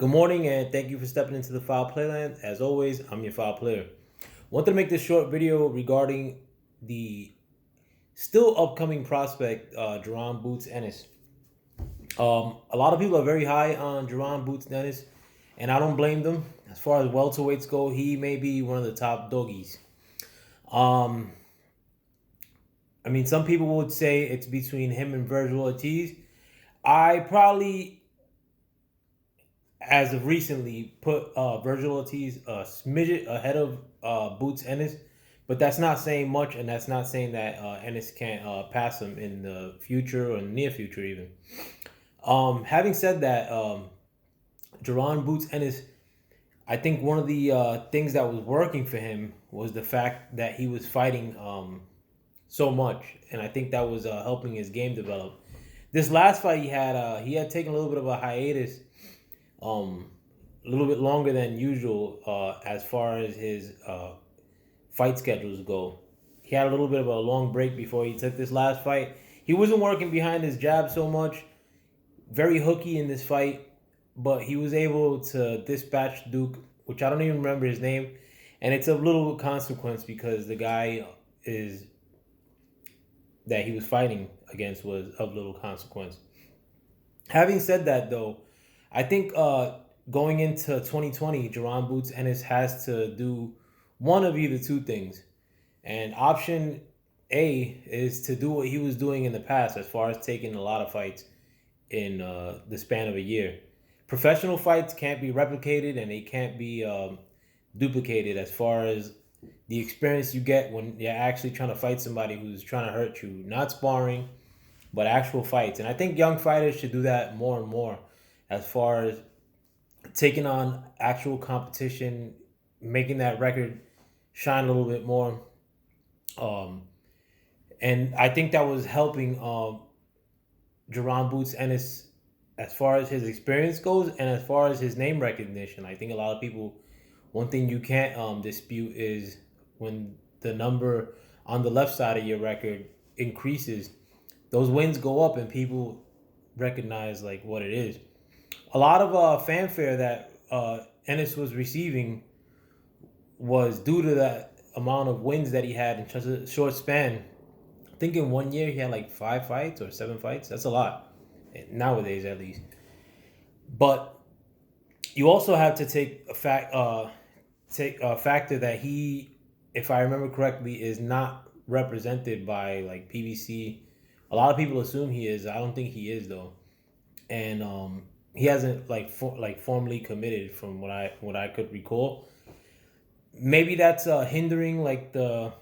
Good morning, and thank you for stepping into the Foul Playland. As always, I'm your Foul Player. Wanted to make this short video regarding the still upcoming prospect, Jarron Boots Ennis. A lot of people are very high on Jarron Boots Ennis, and I don't blame them. As far as welterweights go, he may be one of the top doggies. Um, some people would say it's between him and Virgil Ortiz. I probably, as of recently, put Virgil Ortiz a smidget ahead of Boots Ennis, but that's not saying much, and that's not saying that Ennis can't pass him in the future or near future even. Having said that, Jarron Boots Ennis, I think one of the things that was working for him was the fact that he was fighting so much, and I think that was helping his game develop. This last fight he had taken a little bit of a hiatus, a little bit longer than usual as far as his fight schedules go. He had a little bit of a long break before he took this last fight. He wasn't working behind his jab so much. Very hooky in this fight, but he was able to dispatch Duke, which I don't even remember his name, and it's of little consequence because the guy is that he was fighting against was of little consequence. Having said that, though, I think going into 2020, Jarron Boots Ennis has to do one of either two things. And option A is to do what he was doing in the past as far as taking a lot of fights in the span of a year. Professional fights can't be replicated and they can't be duplicated as far as the experience you get when you're actually trying to fight somebody who's trying to hurt you. Not sparring, but actual fights. And I think young fighters should do that more and more as far as taking on actual competition, making that record shine a little bit more. Um, and I think that was helping Jarron Boots Ennis as far as his experience goes and as far as his name recognition. I think a lot of people, one thing you can't dispute is when the number on the left side of your record increases, those wins go up and people recognize like what it is. A lot of fanfare that Ennis was receiving was due to that amount of wins that he had in such a short span. I think in 1 year he had like 5 fights or 7 fights. That's a lot nowadays, at least. But you also have to take a factor that he, if I remember correctly, is not represented by like PBC. A lot of people assume he is. I don't think he is though, and he hasn't formally committed from what I could recall. Maybe that's hindering like the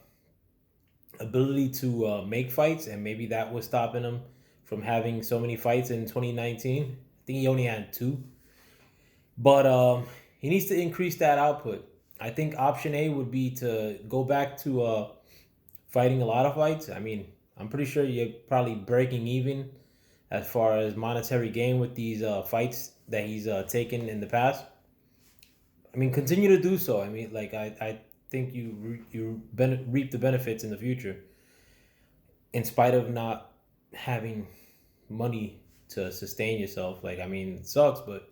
ability to make fights, and maybe that was stopping him from having so many fights in 2019. I think he only had two, but he needs to increase that output. I think option A would be to go back to fighting a lot of fights. I'm pretty sure you're probably breaking even as far as monetary gain with these fights that he's taken in the past. Continue to do so. I think you reap the benefits in the future, in spite of not having money to sustain yourself. It sucks, but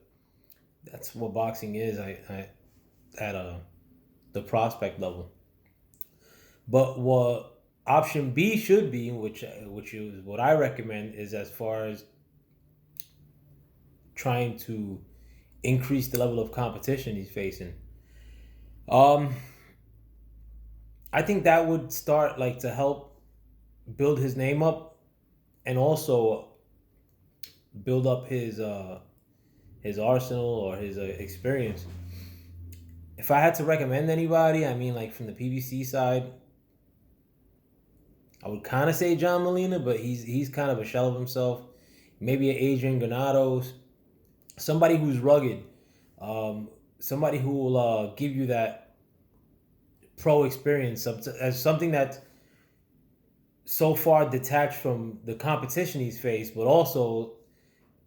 that's what boxing is. I at the prospect level. But what option B should be, which is what I recommend, is as far as trying to increase the level of competition he's facing. Um, I think that would start like to help build his name up and also build up his arsenal or his experience. If I had to recommend anybody, like from the PBC side, I would kind of say John Molina, but he's kind of a shell of himself. Maybe an Adrian Granados, somebody who's rugged, somebody who will give you that pro experience as something that's so far detached from the competition he's faced, but also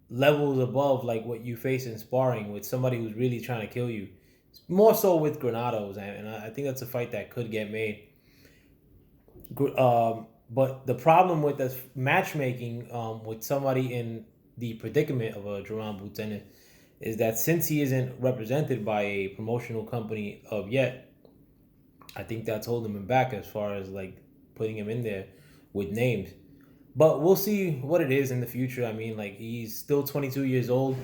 levels above like what you face in sparring with somebody who's really trying to kill you. More so with Granados, and I think that's a fight that could get made. But the problem with this matchmaking with somebody in the predicament of a Jerome Boutenin is that since he isn't represented by a promotional company of yet, I think that's holding him back as far as like putting him in there with names. But we'll see what it is in the future. I mean, like he's still 22 years old.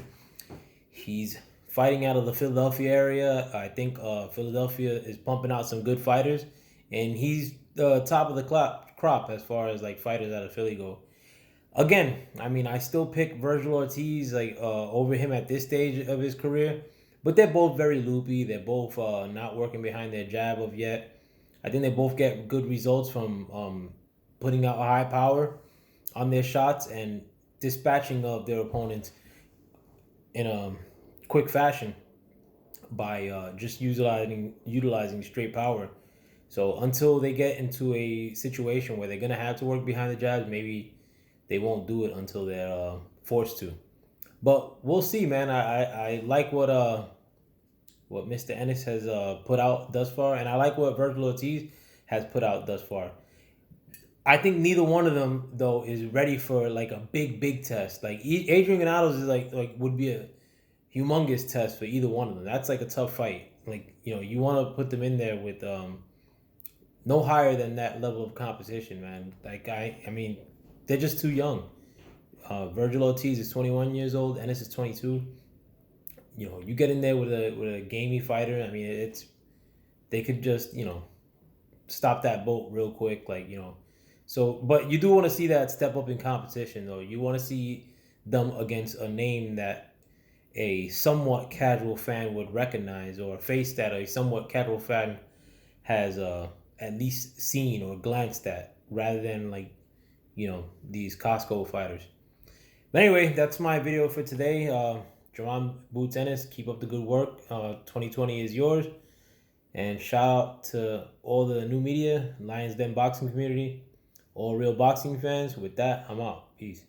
He's fighting out of the Philadelphia area. I think Philadelphia is pumping out some good fighters, and he's the top of the crop as far as like fighters out of Philly go. Again, I mean, I still pick Virgil Ortiz like over him at this stage of his career, but they're both very loopy. They're both not working behind their jab of yet. I think they both get good results from putting out high power on their shots and dispatching of their opponents in a quick fashion by just utilizing straight power. So until they get into a situation where they're gonna have to work behind the jabs, maybe they won't do it until they're forced to. But we'll see, man. I like what Mr. Ennis has put out thus far, and I like what Virgil Ortiz has put out thus far. I think neither one of them though is ready for like a big test. Like Adrian Granados is like would be a humongous test for either one of them. That's like a tough fight. Like you want to put them in there with no higher than that level of competition, man. Like I mean, they're just too young. Virgil Ortiz is 21 years old. Ennis is 22. You get in there with a gamey fighter. I mean, they could just stop that boat real quick. Like so, but you do want to see that step up in competition, though. You want to see them against a name that a somewhat casual fan would recognize, or a face that a somewhat casual fan has at least seen or glanced at, rather than like these Costco fighters. But anyway, that's my video for today. Jarron Boots Ennis, keep up the good work. 2020 is yours. And shout out to all the new media, Lions Den boxing community, all real boxing fans. With that, I'm out. Peace.